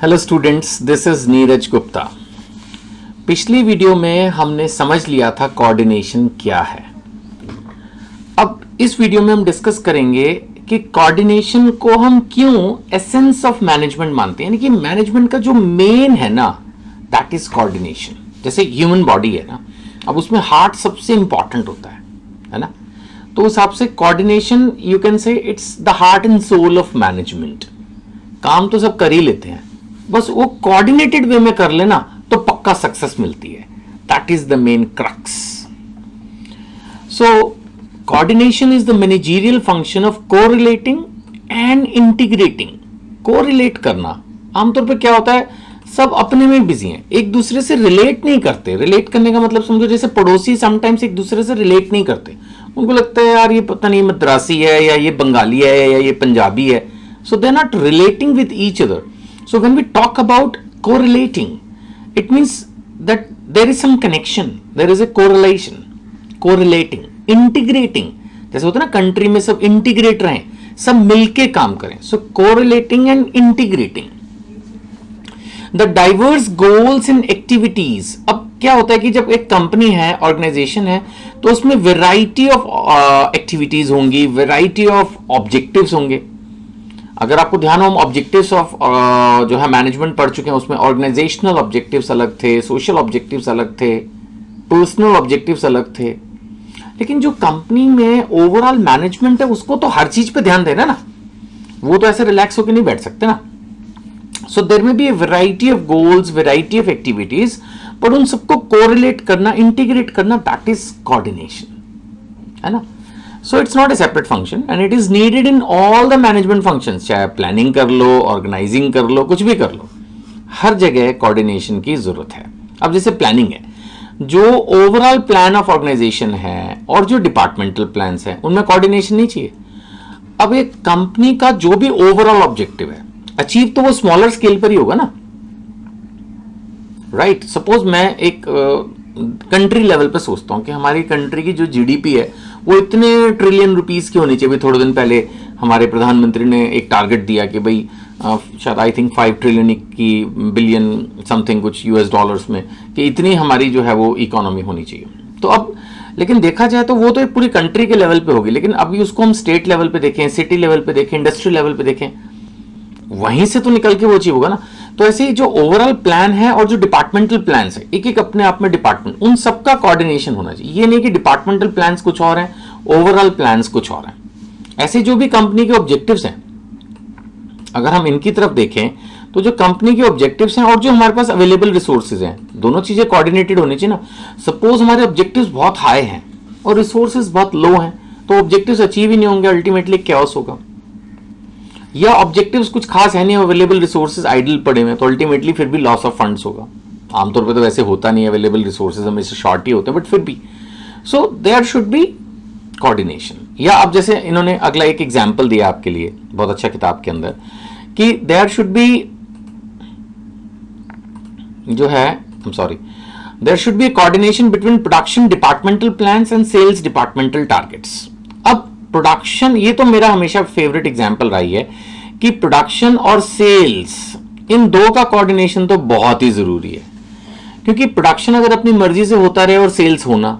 Hello students, this is Neeraj Gupta. पिछली video में हमने समझ लिया था कोऑर्डिनेशन क्या है। अब इस वीडियो में हम डिस्कस करेंगे कि कोऑर्डिनेशन को हम क्यों एसेंस ऑफ मैनेजमेंट मानते हैं, यानी कि मैनेजमेंट का जो मेन है ना, दैट इज कोऑर्डिनेशन। जैसे ह्यूमन बॉडी है ना, अब उसमें हार्ट सबसे इंपॉर्टेंट होता है ना, तो उस हिसाब से coordination you can say it's the heart and soul of management. काम तो सब कर ही लेते हैं, बस वो कोऑर्डिनेटेड वे में कर लेना तो पक्का सक्सेस मिलती है। That is the main crux. So coordination is the managerial function of correlating and integrating. Correlate करना, आमतौर पे क्या होता है, सब अपने में बिजी हैं, एक दूसरे से रिलेट नहीं करते। रिलेट करने का मतलब समझो जैसे पड़ोसी समटाइम्स एक दूसरे से रिलेट नहीं करते। उनको लगता है यार ये पता नहीं मद्रासी है या ये बंगाली है या ये पंजाबी है, so they are not relating with each other. So when we talk about correlating, it means that there is some connection, there is a correlation, correlating, integrating, जैसे होता है ना कंट्री में सब इंटीग्रेटर हैं, सब मिलके काम करें। So correlating and integrating the diverse goals and activities। अब क्या होता है कि जब एक कंपनी है, ऑर्गेनाइजेशन है, तो उसमें वेराइटी ऑफ एक्टिविटीज होंगी, वेराइटी ऑफ ऑब्जेक्टिव्स होंगे। अगर आपको ध्यान हो, हम ऑब्जेक्टिव्स ऑफ जो है मैनेजमेंट पढ़ चुके हैं, उसमें ऑर्गेनाइजेशनल ऑब्जेक्टिव्स अलग थे, सोशल ऑब्जेक्टिव्स अलग थे, पर्सनल ऑब्जेक्टिव्स अलग थे। लेकिन जो कंपनी में ओवरऑल मैनेजमेंट है उसको तो हर चीज पे ध्यान देना ना, वो तो ऐसे रिलैक्स होकर नहीं बैठ सकते ना। So there may be a variety of goals, variety of activities, पर उन सबको कोरिलेट करना, इंटीग्रेट करना, दैट इज कोऑर्डिनेशन, है ना। So it's not a separate function and it is needed in all the management functions। चाहे planning कर लो, organising कर लो, कुछ भी कर लो, हर जगह कोऑर्डिनेशन की जरूरत है। अब जैसे प्लानिंग है, जो ओवरऑल प्लान ऑफ ऑर्गेनाइजेशन है और जो डिपार्टमेंटल प्लान्स हैं उनमें कोऑर्डिनेशन नहीं चाहिए। अब एक कंपनी का जो भी ओवरऑल ऑब्जेक्टिव है, अचीव तो वो स्मॉलर स्केल पर ही होगा ना, राइट। सपोज मैं एक कंट्री लेवल पे सोचता हूं कि हमारी कंट्री की जो जीडीपी है वो इतने ट्रिलियन रुपीस की होनी चाहिए। थोड़े दिन पहले हमारे प्रधानमंत्री ने एक टारगेट दिया कि भाई शायद आई थिंक 5 ट्रिलियन की बिलियन समथिंग कुछ यूएस डॉलर्स में, कि इतनी हमारी जो है वो इकोनॉमी होनी चाहिए। तो अब लेकिन देखा जाए तो वो तो एक पूरी कंट्री के लेवल पे होगी, लेकिन अभी उसको हम स्टेट लेवल पे देखें, सिटी लेवल पे देखें, इंडस्ट्री लेवल पे देखें, वहीं से तो निकल के वो अचीव होगा ना। तो ऐसे ही जो ओवरऑल प्लान है और जो डिपार्टमेंटल प्लान्स है, एक एक अपने आप में डिपार्टमेंट, उन सबका कोऑर्डिनेशन होना चाहिए। ये नहीं कि डिपार्टमेंटल प्लान्स कुछ और हैं, ओवरऑल प्लान्स कुछ और हैं। ऐसे जो भी कंपनी के ऑब्जेक्टिव्स हैं, अगर हम इनकी तरफ देखें तो जो कंपनी के ऑब्जेक्टिव्स हैं और जो हमारे पास अवेलेबल रिसोर्सेज हैं, दोनों चीजें कोऑर्डिनेटेड होनी चाहिए ना। सपोज हमारे ऑब्जेक्टिव्स बहुत हाई हैं और रिसोर्सेज बहुत लो हैं, तो ऑब्जेक्टिव्स अचीव ही नहीं होंगे, अल्टीमेटली कैओस होगा। या ऑब्जेक्टिव्स कुछ खास है नहीं, अवेलेबल रिसोर्सेज आइडल पड़े हुए हैं, तो अल्टीमेटली फिर भी लॉस ऑफ फंड्स होगा। आमतौर पे तो वैसे होता नहीं है, अवेलेबल रिसोर्सेज हमेशा शॉर्ट ही होते हैं, बट फिर भी so there should be coordination. या अब जैसे इन्होंने अगला एक एग्जांपल दिया आपके लिए, बहुत अच्छा किताब के अंदर, कि देयर शुड बी जो है, there should be coordination between production departmental plans and sales departmental targets. अब प्रोडक्शन, ये तो मेरा हमेशा फेवरेट एग्जांपल रही है कि प्रोडक्शन और सेल्स, इन दो का कोऑर्डिनेशन तो बहुत ही जरूरी है। क्योंकि प्रोडक्शन अगर अपनी मर्जी से होता रहे और सेल्स होना,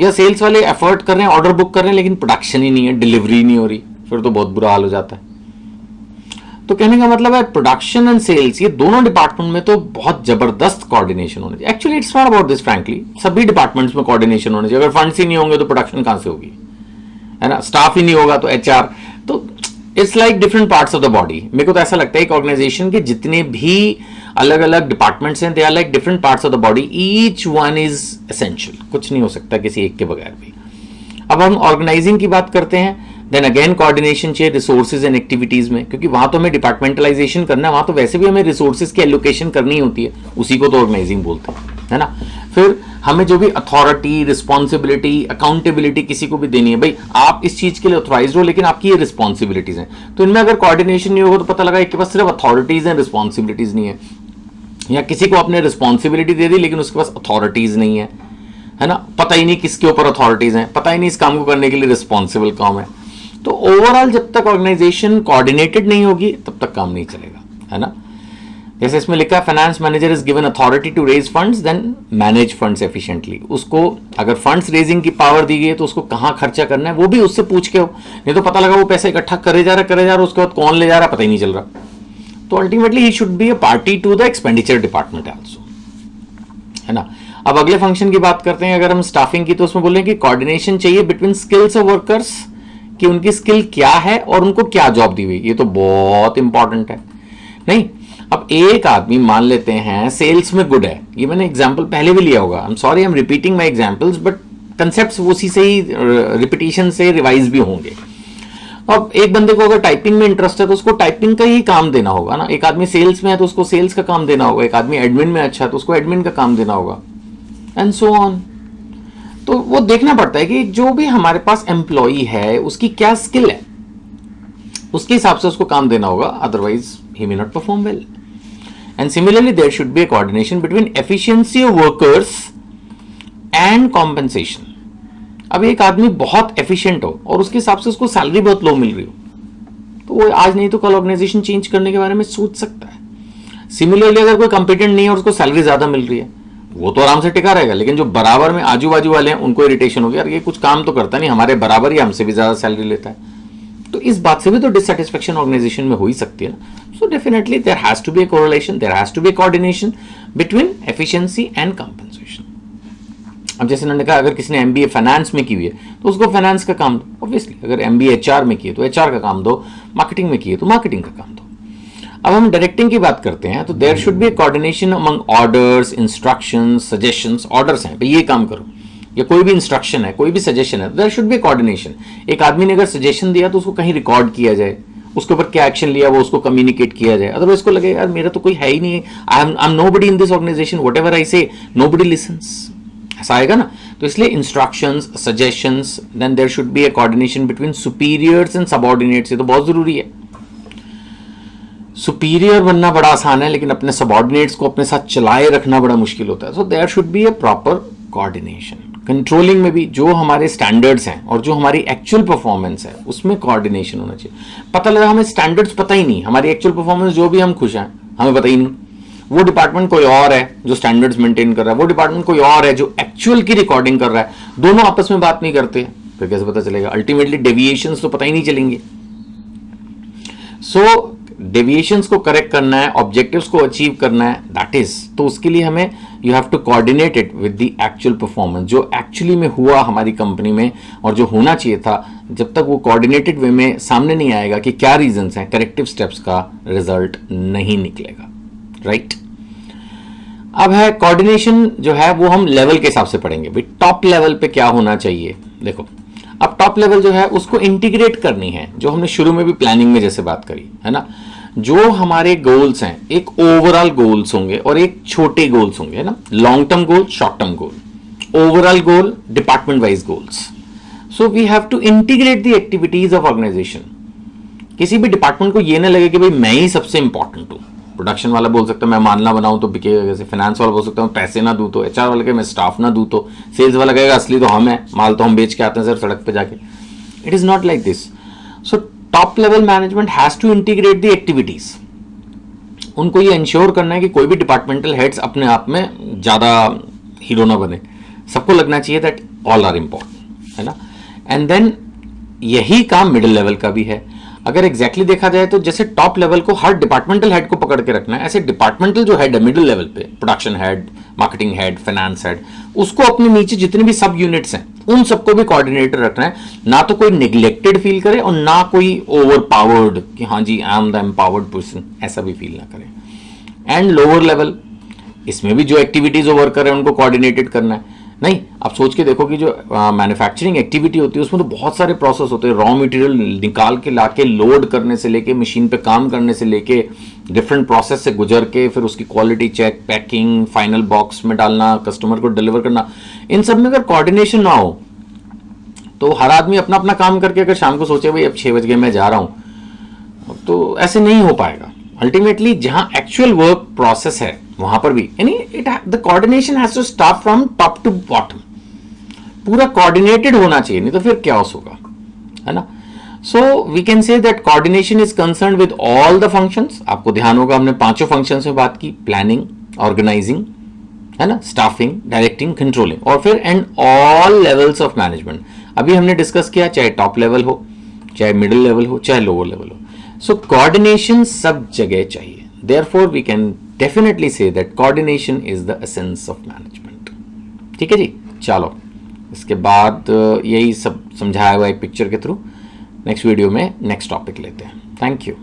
या सेल्स वाले एफर्ट कर रहे हैं, ऑर्डर बुक कर रहे हैं, लेकिन प्रोडक्शन ही नहीं है, डिलीवरी नहीं हो रही, फिर तो बहुत बुरा हाल हो जाता है। तो कहने का मतलब है प्रोडक्शन एंड सेल्स, ये दोनों डिपार्टमेंट में तो बहुत जबरदस्त कोऑर्डिनेशन होना चाहिए। Actually it's not about this, frankly सभी डिपार्टमेंट्स में कोऑर्डिनेशन होना चाहिए। अगर फंड्स ही नहीं होंगे तो प्रोडक्शन कहां से होगी, है ना। स्टाफ ही नहीं होगा तो एचआर, तो it's like different parts of the body. मेरे को तो ऐसा लगता है एक ऑर्गेनाइजेशन के जितने भी अलग अलग डिपार्टमेंट्स हैं, they are like different parts of the body, each one is essential, कुछ नहीं हो सकता किसी एक के बगैर भी। अब हम ऑर्गेनाइजिंग की बात करते हैं, देन अगेन कोऑर्डिनेशन चाहिए रिसोर्सेज एंड एक्टिविटीज में, क्योंकि वहां तो हमें डिपार्टमेंटलाइजेशन करना है, वहां तो वैसे भी हमें रिसोर्सेज की एलोकेशन करनी होती है, उसी को तो ऑर्गेनाइजिंग बोलते हैं, है ना। फिर हमें जो भी अथॉरिटी, रिस्पॉन्सिबिलिटी, अकाउंटेबिलिटी किसी को भी देनी है, भाई आप इस चीज के लिए ऑथराइज हो लेकिन आपकी ये रिस्पॉन्सिबिलिटीज हैं, तो इनमें अगर कोऑर्डिनेशन नहीं होगा तो पता लगा कि पास सिर्फ अथॉरिटीज हैं, रिस्पॉन्सिबिलिटीज नहीं है। या किसी को आपने रिस्पॉन्सिबिलिटी दे दी लेकिन उसके पास अथॉरिटीज नहीं है ना, पता ही नहीं किसके ऊपर अथॉरिटीज हैं, पता ही नहीं इस काम को करने के लिए रिस्पॉन्सिबल कौन है। तो ओवरऑल जब तक ऑर्गेनाइजेशन कोऑर्डिनेटेड नहीं होगी तब तक काम नहीं चलेगा, है ना। जैसे इसमें लिखा है finance manager is given authority to raise funds then manage funds efficiently. उसको अगर फंड्स रेजिंग की पावर दी गई है तो उसको कहां खर्चा करना है वो भी उससे पूछ के हो, नहीं तो पता लगा वो पैसा इकट्ठा करे जा रहा उसके बाद कौन ले जा रहा पता ही नहीं चल रहा। तो ultimately he should be a party to the expenditure department also, है ना। अब अगले फंक्शन की बात करते हैं अगर हम स्टाफिंग की, तो उसमें बोले कि कोऑर्डिनेशन चाहिए बिटवीन स्किल्स ऑफ वर्कर्स, कि उनकी स्किल क्या है और उनको क्या जॉब दी हुई, ये तो बहुत इंपॉर्टेंट है। नहीं, अब एक आदमी मान लेते हैं सेल्स में गुड है, ये मैंने एग्जांपल पहले भी लिया होगा, I am sorry I am repeating my examples, but concepts उसी से ही रिपीटिशन से रिवाइज भी होंगे। अब एक बंदे को अगर टाइपिंग में इंटरेस्ट है तो उसको टाइपिंग का ही काम देना होगा ना। एक आदमी सेल्स में है तो उसको सेल्स का काम देना होगा, एक आदमी एडमिन में अच्छा है तो उसको एडमिन का काम देना होगा, एंड सो ऑन। तो वो देखना पड़ता है कि जो भी हमारे पास एम्प्लॉई है उसकी क्या स्किल है, उसके हिसाब से उसको काम देना होगा, otherwise he may not perform well. And similarly there should be a coordination between efficiency of workers and compensation. अब एक आदमी बहुत एफिशिएंट हो और उसके हिसाब से उसको सैलरी बहुत लो मिल रही हो, तो वो आज नहीं तो कल ऑर्गेनाइजेशन चेंज करने के बारे में सोच सकता है। सिमिलरली अगर कोई कंपिटेंट नहीं है और उसको सैलरी ज्यादा मिल रही है, वो तो आराम से टिका रहेगा, लेकिन जो बराबर में आजू बाजू वाले हैं उनको इरिटेशन होगी, यार ये कुछ काम तो करता नहीं, हमारे बराबर ही हमसे भी ज्यादा सैलरी लेता है। तो इस बात से भी तो डिससेटिस्फेक्शन ऑर्गेनाइजेशन में हो ही सकती है ना। So definitely there has to be a correlation, there has to be a coordination between efficiency and compensation. अब जैसे मैंने कहा अगर किसी ने एमबीए फाइनेंस में की हुई है तो उसको फाइनेंस का काम दो, ऑब्वियसली। अगर एमबीए एचआर में की है तो एचआर का काम दो, मार्केटिंग में की है तो मार्केटिंग का काम दो। अब हम डायरेक्टिंग की बात करते हैं तो there should be a coordination among orders, instructions, suggestions. Orders हैं भाई ये काम करो, या कोई भी इंस्ट्रक्शन है, कोई भी सजेशन है, देयर शुड बी कोऑर्डिनेशन। एक आदमी ने अगर सजेशन दिया तो उसको कहीं रिकॉर्ड किया जाए, उसके ऊपर क्या एक्शन लिया वो उसको कम्युनिकेट किया जाए, अदरवाइज उसको लगे यार मेरा तो कोई है ही नहीं, I am nobody in this organisation, whatever I say nobody listens, ऐसा आएगा ना। तो इसलिए instructions, suggestions, then there should be a coordination between superiors and subordinates. ये तो बहुत जरूरी है। सुपीरियर बनना बड़ा आसान है, लेकिन अपने सबऑर्डिनेट्स को अपने साथ चलाए रखना बड़ा मुश्किल होता है। So there should be a proper coordination. Controlling में भी जो हमारे स्टैंडर्ड्स हैं और जो हमारी एक्चुअल परफॉर्मेंस है उसमें कोऑर्डिनेशन होना चाहिए। पता लगा हमें स्टैंडर्ड्स पता ही नहीं, हमारी एक्चुअल परफॉर्मेंस जो भी हम खुश हैं हमें पता ही नहीं, वो डिपार्टमेंट कोई और है जो स्टैंडर्ड्स मेंटेन कर रहा है, वो डिपार्टमेंट कोई और है जो एक्चुअल की रिकॉर्डिंग कर रहा है, दोनों आपस में बात नहीं करते, फिर कैसे पता चलेगा? अल्टीमेटली डेविएशंस तो पता ही नहीं चलेंगे। सो डेविएशंस को करेक्ट करना है, ऑब्जेक्टिव्स को अचीव करना है, दैट इज, तो उसके लिए हमें you have to coordinate it with the actual performance, जो एक्चुअली में हुआ हमारी कंपनी में और जो होना चाहिए था। जब तक वो कोऑर्डिनेटेड वे में सामने नहीं आएगा कि क्या रीजंस हैं, करेक्टिव स्टेप्स का रिजल्ट नहीं निकलेगा, राइट। अब है कोऑर्डिनेशन जो है वो हम लेवल के हिसाब से पढ़ेंगे। भाई टॉप लेवल पे क्या होना चाहिए, देखो अब टॉप लेवल जो है उसको इंटीग्रेट करनी है, जो हमने शुरू में भी प्लानिंग में जैसे बात करी है ना। जो हमारे गोल्स हैं, एक ओवरऑल गोल्स होंगे और एक छोटे गोल्स होंगे, है ना। Long term goal, short term goal, overall goal, department wise goals. So we have to integrate the activities of organisation. किसी भी डिपार्टमेंट को ये ना लगे कि भाई मैं ही सबसे इंपॉर्टेंट हूं। प्रोडक्शन वाला बोल सकता है मैं माल ना बनाऊं तो बिकेगा कैसे, फाइनेंस वाला बोल सकता हूं पैसे ना दूं तो, एचआर वाला कहेगा मैं स्टाफ ना दूं तो, सेल्स वाला कहेगा असली तो हम है, माल तो हम बेच के आते हैं सर सड़क पे जाके। It is not like this. So top level management has to integrate the activities. उनको ये इंश्योर करना है कि कोई भी डिपार्टमेंटल हेड्स अपने आप में ज्यादा हीरो ना बने, सबको लगना चाहिए दैट ऑल आर इंपॉर्टेंट, है ना। एंड देन यही काम मिडिल लेवल का भी है। अगर एग्जैक्टली देखा जाए तो जैसे टॉप लेवल को हर डिपार्टमेंटल हेड को पकड़ के रखना है, ऐसे डिपार्टमेंटल जो हेड है मिडिल लेवल पे, production head, marketing head, finance head, उसको अपने नीचे जितने भी सब यूनिट्स हैं उन सबको भी कोऑर्डिनेटर रखना है। ना तो कोई निग्लेक्टेड फील करे और ना कोई ओवर पावर्ड कि हाँ जी I am the empowered person, ऐसा भी फील ना करे। एंड लोअर लेवल, इसमें भी जो एक्टिविटीज ओवर कर रहे हैं उनको कोऑर्डिनेटेड करना है। नहीं, आप सोच के देखो कि जो मैन्युफैक्चरिंग एक्टिविटी होती है उसमें तो बहुत सारे प्रोसेस होते हैं। रॉ मटेरियल निकाल के लाके लोड करने से लेके मशीन पे काम करने से लेके डिफरेंट प्रोसेस से गुजर के फिर उसकी quality check, packing, final box में डालना, कस्टमर को डिलीवर करना, इन सब में अगर कोऑर्डिनेशन ना हो तो हर आदमी अपना अपना काम करके अगर शाम को सोचे भाई अब 6 बज गए मैं जा रहा हूं, तो ऐसे नहीं हो पाएगा। अल्टीमेटली जहां एक्चुअल वर्क प्रोसेस है वहां पर भी, यानी it the coordination has to start from top to bottom, पूरा कोऑर्डिनेटेड होना चाहिए, नहीं तो फिर क्या होगा, है ना। So we can say that coordination is concern with all the functions. आपको ध्यान होगा हमने पांचों फंक्शंस में बात की, प्लानिंग, ऑर्गेनाइजिंग, है ना, स्टाफिंग, डायरेक्टिंग, कंट्रोलिंग, और फिर and all levels of management. अभी हमने डिस्कस किया, चाहे टॉप लेवल हो, चाहे मिडिल लेवल हो, चाहे लोअर लेवल हो। सो कोऑर्डिनेशन सब जगह चाहिए। Therefore we can definitely say that coordination is the essence of management. ठीक है जी, चलो इसके बाद यही सब समझाया हुआ है पिक्चर के थ्रू। नेक्स्ट वीडियो में नेक्स्ट टॉपिक लेते हैं। Thank you.